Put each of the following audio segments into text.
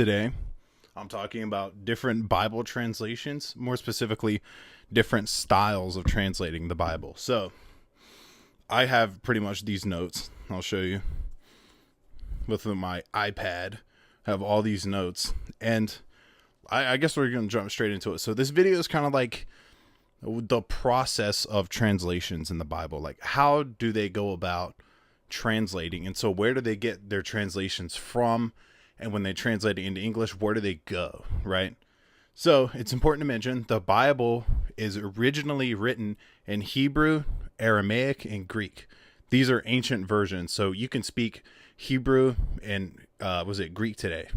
Today, I'm talking about different Bible translations, more specifically, different styles of translating the Bible. So, I have pretty much these notes. I'll show you with my iPad. I have all these notes, and I guess we're going to jump straight into it. So, this video is kind of like the process of translations in the Bible. Like, how do they go about translating? And so, where do they get their translations from? And when they translate it into English, where do they go, right? So it's important to mention the Bible is originally written in Hebrew, Aramaic, and Greek. These are ancient versions, so you can speak Hebrew and Greek today.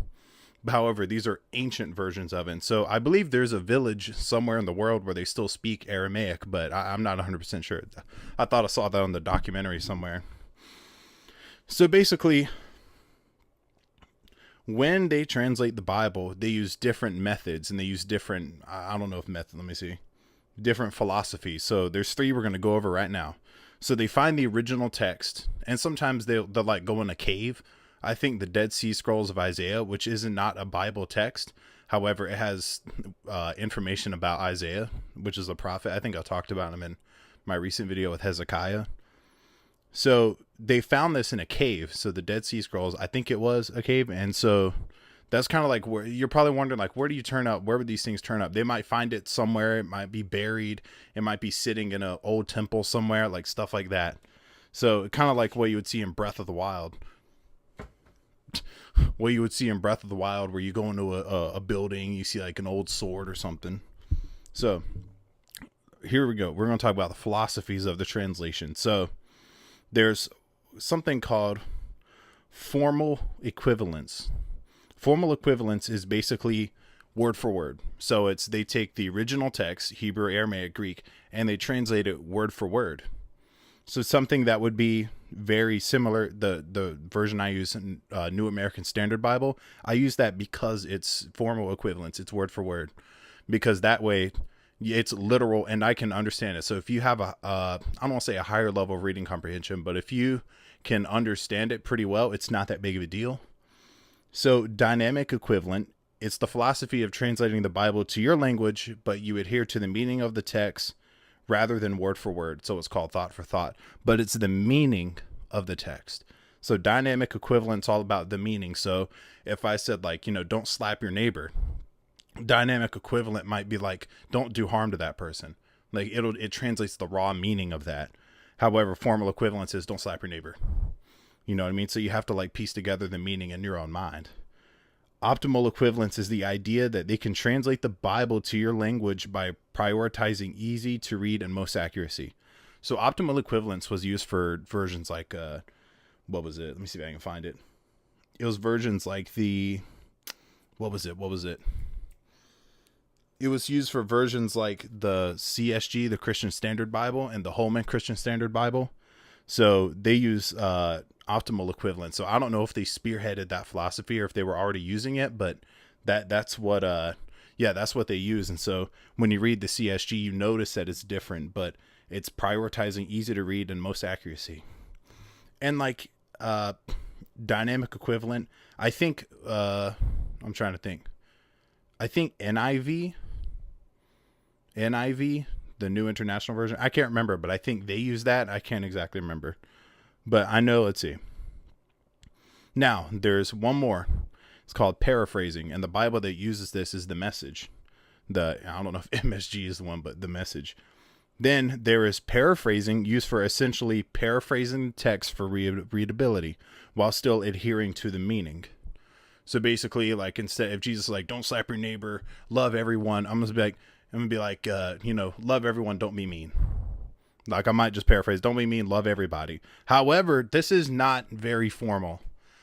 However, these are ancient versions of it. And so I believe there's a village somewhere in the world where they still speak Aramaic, but I'm not 100% sure. I thought I saw that on the documentary somewhere. So basically, when they translate the Bible, they use different methods, and they use different, I don't know if method, let me see, different philosophies. So there's three we're going to go over right now. So they find the original text, and sometimes they'll like go in a cave. I think the Dead Sea Scrolls of Isaiah, which is not a Bible text. However, it has information about Isaiah, which is a prophet. I think I talked about him in my recent video with Hezekiah. So they found this in a cave. So the Dead Sea Scrolls, I think it was a cave. And so that's kind of like where you're probably wondering, like, where do you turn up? Where would these things turn up? They might find it somewhere. It might be buried. It might be sitting in an old temple somewhere, like stuff like that. So kind of like what you would see in Breath of the Wild. What you would see in Breath of the Wild, where you go into a building, you see like an old sword or something. So here we go. We're going to talk about the philosophies of the translation. So there's something called formal equivalence. Formal equivalence is basically word for word. So they take the original text, Hebrew, Aramaic, Greek, and they translate it word for word. So something that would be very similar, the version I use in New American Standard Bible, I use that because it's formal equivalence. It's word for word, because that way it's literal and I can understand it. So if you have I don't want to say a higher level of reading comprehension, but if you can understand it pretty well, it's not that big of a deal. So dynamic equivalent, it's the philosophy of translating the Bible to your language, but you adhere to the meaning of the text rather than word for word. So it's called thought for thought, but it's the meaning of the text. So dynamic equivalent's all about the meaning. So if I said, like, don't slap your neighbor, dynamic equivalent might be like, don't do harm to that person. Like it translates the raw meaning of that. However, formal equivalence is don't slap your neighbor. You know what I mean? So you have to like piece together the meaning in your own mind. Optimal equivalence is the idea that they can translate the Bible to your language by prioritizing easy to read and most accuracy. So optimal equivalence was used for versions like, what was it? Let me see if I can find it. It was versions like what was it? It was used for versions like the CSG, the Christian Standard Bible, and the Holman Christian Standard Bible. So they use optimal equivalence. So I don't know if they spearheaded that philosophy or if they were already using it, but that's what that's what they use. And so when you read the CSG, you notice that it's different, but it's prioritizing easy to read and most accuracy. And like dynamic equivalent, I think I'm trying to think. I think NIV, the New International Version. I can't remember, but I think they use that. I can't exactly remember. But I know, let's see. Now, there's one more. It's called paraphrasing. And the Bible that uses this is the Message. I don't know if MSG is the one, but the Message. Then there is paraphrasing, used for essentially paraphrasing the text for readability while still adhering to the meaning. So basically, like, instead, if Jesus is like, don't slap your neighbor, love everyone, I'm gonna be like, love everyone, don't be mean. Like, I might just paraphrase, don't be mean, love everybody. However, this is not very formal.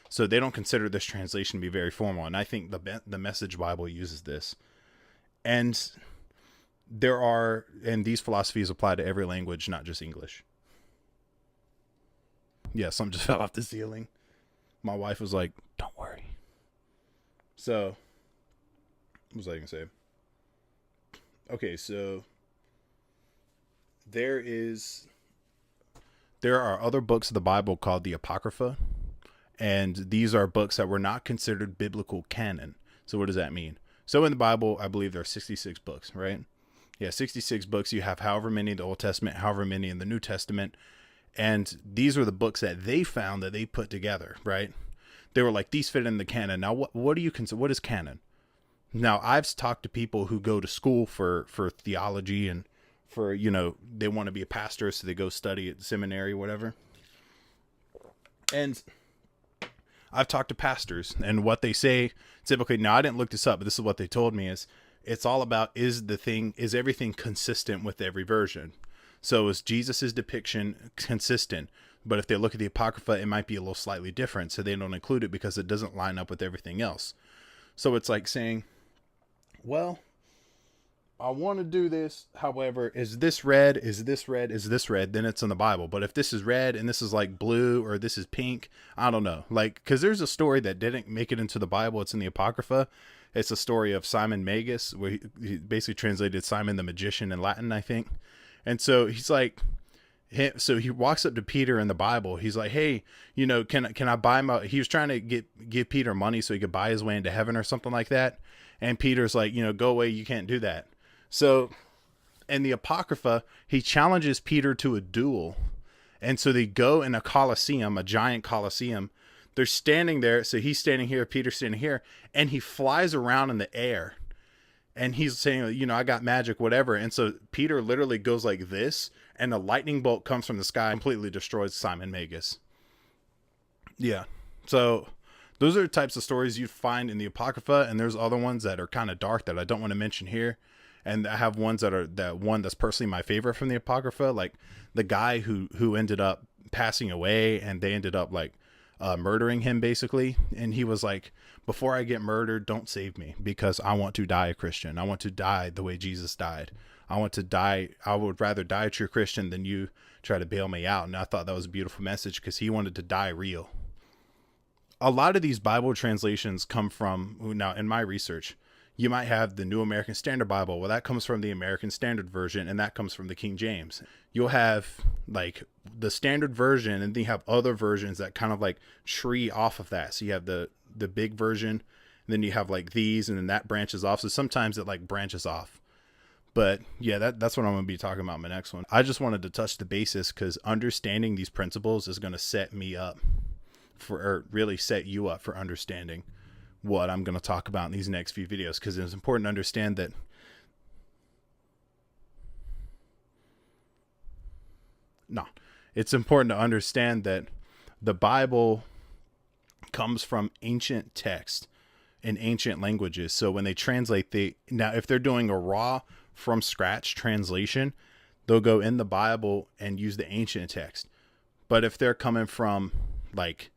So they don't consider this translation to be very formal. And I think the Message Bible uses this. And these philosophies apply to every language, not just English. Yeah, something just fell off the ceiling. My wife was like, don't worry. So, what was I going to say? Okay, so there are other books of the Bible called the Apocrypha, and these are books that were not considered biblical canon. So what does that mean? So in the Bible, I believe there are 66 books, right? Yeah, 66 books. You have however many in the Old Testament, however many in the New Testament. And these are the books that they found that they put together, right? They were like, these fit in the canon. Now, what do you consider? What is canon? Now, I've talked to people who go to school for theology and for, they want to be a pastor, so they go study at seminary, whatever. And I've talked to pastors, and what they say typically, now I didn't look this up, but this is what they told me, is it's all about, is everything consistent with every version? So is Jesus's depiction consistent? But if they look at the Apocrypha, it might be a little slightly different, so they don't include it because it doesn't line up with everything else. So it's like saying, well, I want to do this. However, is this red? Is this red? Is this red? Then it's in the Bible. But if this is red and this is like blue, or this is pink, I don't know. Like, because there's a story that didn't make it into the Bible. It's in the Apocrypha. It's a story of Simon Magus, where he basically translated Simon the Magician in Latin, I think. And so he's like, so he walks up to Peter in the Bible. He's like, hey, can I buy my, he was trying to give Peter money so he could buy his way into heaven or something like that. And Peter's like, go away. You can't do that. So in the Apocrypha, he challenges Peter to a duel. And so they go in a Colosseum, a giant Colosseum. They're standing there. So he's standing here, Peter's standing here, and he flies around in the air. And he's saying, I got magic, whatever. And so Peter literally goes like this, and a lightning bolt comes from the sky and completely destroys Simon Magus. Yeah. So those are the types of stories you'd find in the Apocrypha. And there's other ones that are kind of dark that I don't want to mention here. And I have ones that's personally my favorite from the Apocrypha, like the guy who ended up passing away, and they ended up like murdering him basically. And he was like, before I get murdered, don't save me, because I want to die a Christian. I want to die the way Jesus died. I want to die. I would rather die a true Christian than you try to bail me out. And I thought that was a beautiful message, because he wanted to die real. A lot of these Bible translations come from, now in my research, you might have the New American Standard Bible. Well, that comes from the American Standard Version, and that comes from the King James. You'll have like the Standard Version, and then you have other versions that kind of like tree off of that. So you have the big version, and then you have like these, and then that branches off. So sometimes it like branches off. But yeah, that's what I'm going to be talking about in my next one. I just wanted to touch the basis, because understanding these principles is going to set me up or really set you up for understanding what I'm going to talk about in these next few videos, because it's important to understand that it's important to understand that the Bible comes from ancient text in ancient languages. So when they translate, now if they're doing a raw from scratch translation, they'll go in the Bible and use the ancient text. But if they're coming from like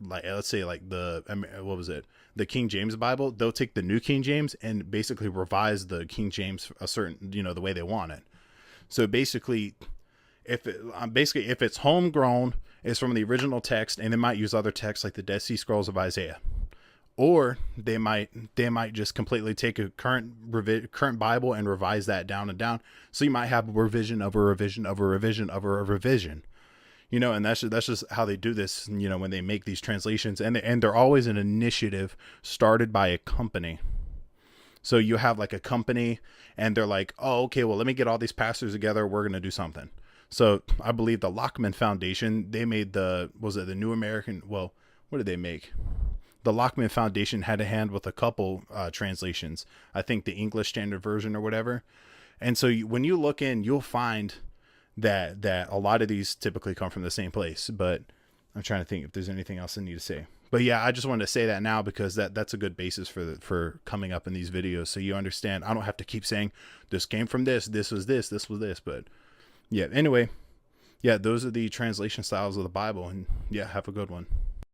let's say like the King James Bible, they'll take the New King James and basically revise the King James a certain, the way they want it. So basically, if it's homegrown, it's from the original text, and they might use other texts like the Dead Sea Scrolls of Isaiah, or they might just completely take a current Bible and revise that down and down. So you might have a revision of a revision of a revision of a revision. And that's just how they do this, when they make these translations, and they're always an initiative started by a company. So you have like a company, and they're like, oh, okay, well, let me get all these pastors together. We're going to do something. So I believe the Lockman Foundation, they made the New American, well, what did they make? The Lockman Foundation had a hand with a couple translations. I think the English Standard Version or whatever. And so when you look in, you'll find that a lot of these typically come from the same place. But I'm trying to think if there's anything else I need to say. But yeah, I just wanted to say that now, because that's a good basis for coming up in these videos, so you understand. I don't have to keep saying this came from this was this was this. But yeah, anyway, yeah, those are the translation styles of the Bible, and yeah, have a good one.